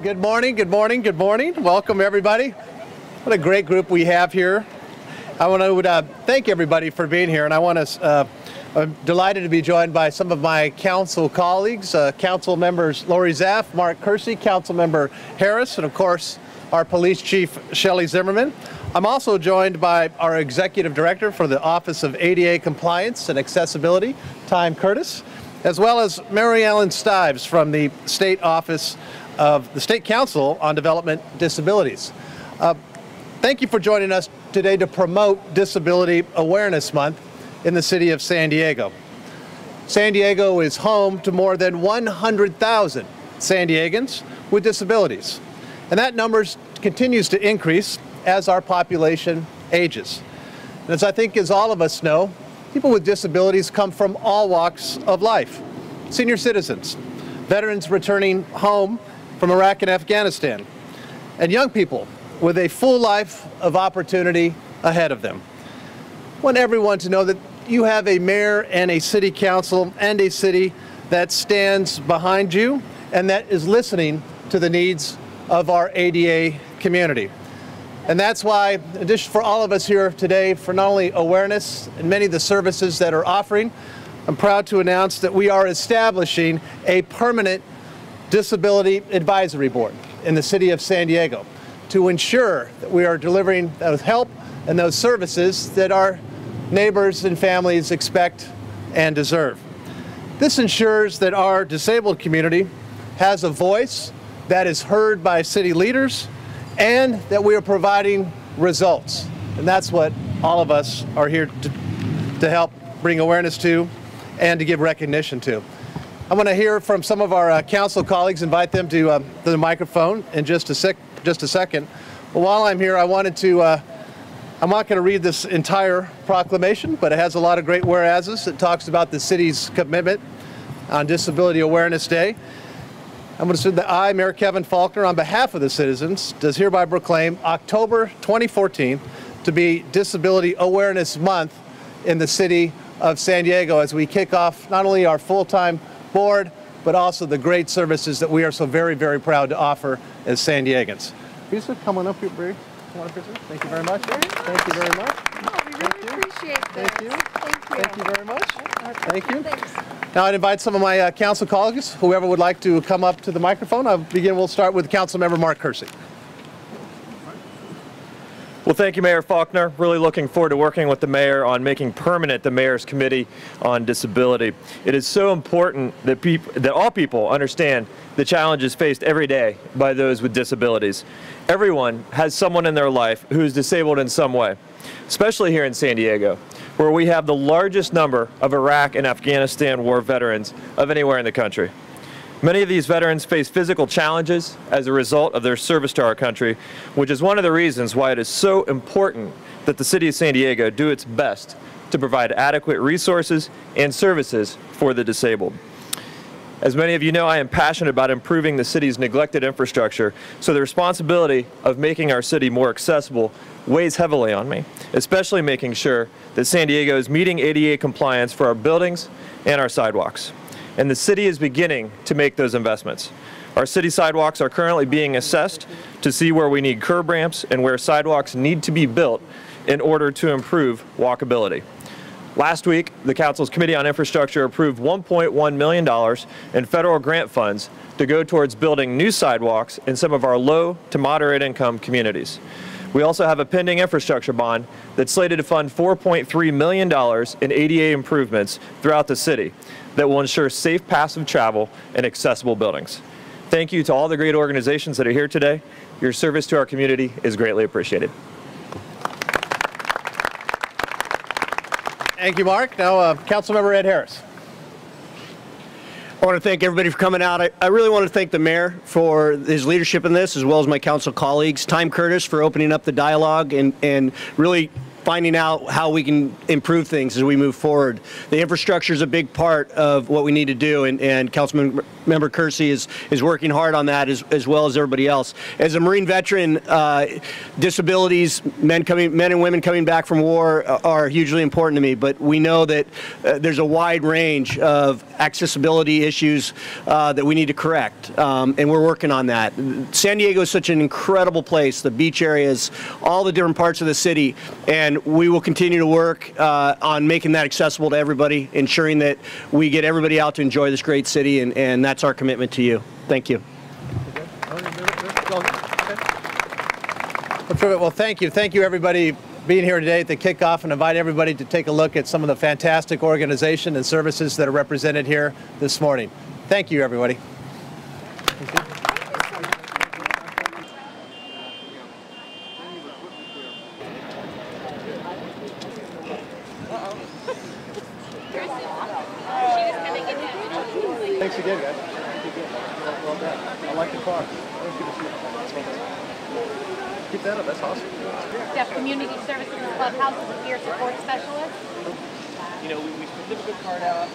Good morning, good morning, good morning. Welcome, everybody. What a great group we have here. I want to thank everybody for being here, and I'm delighted to be joined by some of my council colleagues, council members Lori Zaff, Mark Kersey, council member Harris, and of course our police chief Shelley Zimmerman. I'm also joined by our executive director for the Office of ADA Compliance and Accessibility, Time Curtis, as well as Mary Ellen Stives from the State Office of the State Council on Development Disabilities. Thank you for joining us today to promote Disability Awareness Month in the city of San Diego. San Diego is home to more than 100,000 San Diegans with disabilities, and that number continues to increase as our population ages. And as all of us know, people with disabilities come from all walks of life. Senior citizens, veterans returning home from Iraq and Afghanistan, and young people with a full life of opportunity ahead of them. I want everyone to know that you have a mayor and a city council and a city that stands behind you and that is listening to the needs of our ADA community. And that's why, in addition for all of us here today, for not only awareness and many of the services that are offering, I'm proud to announce that we are establishing a permanent Disability Advisory Board in the city of San Diego to ensure that we are delivering those help and those services that our neighbors and families expect and deserve. This ensures that our disabled community has a voice that is heard by city leaders and that we are providing results. And that's what all of us are here to help bring awareness to and to give recognition to. I want to hear from some of our council colleagues, invite them to the microphone in just a second. But while I'm here, I'm not going to read this entire proclamation, but it has a lot of great whereases. It talks about the city's commitment on Disability Awareness Day. I'm going to say that I, Mayor Kevin Faulconer, on behalf of the citizens, does hereby proclaim October 2014 to be Disability Awareness Month in the city of San Diego as we kick off not only our full-time board, but also the great services that we are so very, very proud to offer as San Diegans. Please come on up here, Bree. Thank you very much. Thank you very much. Oh, we really appreciate this. Thank you. Thank you. Thank you very much. Thank you. Thanks. Now I'd invite some of my council colleagues, whoever would like to come up to the microphone. We'll start with Council Member Mark Kersey. Well, thank you, Mayor Faulconer. Really looking forward to working with the mayor on making permanent the Mayor's Committee on Disability. It is so important that all people understand the challenges faced every day by those with disabilities. Everyone has someone in their life who is disabled in some way, especially here in San Diego, where we have the largest number of Iraq and Afghanistan war veterans of anywhere in the country. Many of these veterans face physical challenges as a result of their service to our country, which is one of the reasons why it is so important that the City of San Diego do its best to provide adequate resources and services for the disabled. As many of you know, I am passionate about improving the city's neglected infrastructure, so the responsibility of making our city more accessible weighs heavily on me, especially making sure that San Diego is meeting ADA compliance for our buildings and our sidewalks. And the city is beginning to make those investments. Our city sidewalks are currently being assessed to see where we need curb ramps and where sidewalks need to be built in order to improve walkability. Last week, the Council's Committee on Infrastructure approved $1.1 million in federal grant funds to go towards building new sidewalks in some of our low to moderate income communities. We also have a pending infrastructure bond that's slated to fund $4.3 million in ADA improvements throughout the city that will ensure safe passive travel and accessible buildings. Thank you to all the great organizations that are here today. Your service to our community is greatly appreciated. Thank you, Mark. Now, Councilmember Ed Harris. I want to thank everybody for coming out. I really want to thank the mayor for his leadership in this, as well as my council colleagues. Time Curtis for opening up the dialogue and really finding out how we can improve things as we move forward. The infrastructure is a big part of what we need to do, and Councilmember Kersey is working hard on that as well as everybody else. As a Marine veteran, disabilities, men and women coming back from war are hugely important to me, but we know that there's a wide range of accessibility issues that we need to correct, and we're working on that. San Diego is such an incredible place, the beach areas, all the different parts of the city, and we will continue to work on making that accessible to everybody, ensuring that we get everybody out to enjoy this great city, and that's our commitment to you. Thank you. Well, thank you. Thank you, everybody, being here today at the kickoff, and invite everybody to take a look at some of the fantastic organization and services that are represented here this morning. Thank you, everybody. Thanks again, guys. Well done. I like the car. Keep that up. That's awesome. Deaf Community Services Clubhouse is a peer support specialist. You know, we specifically carved out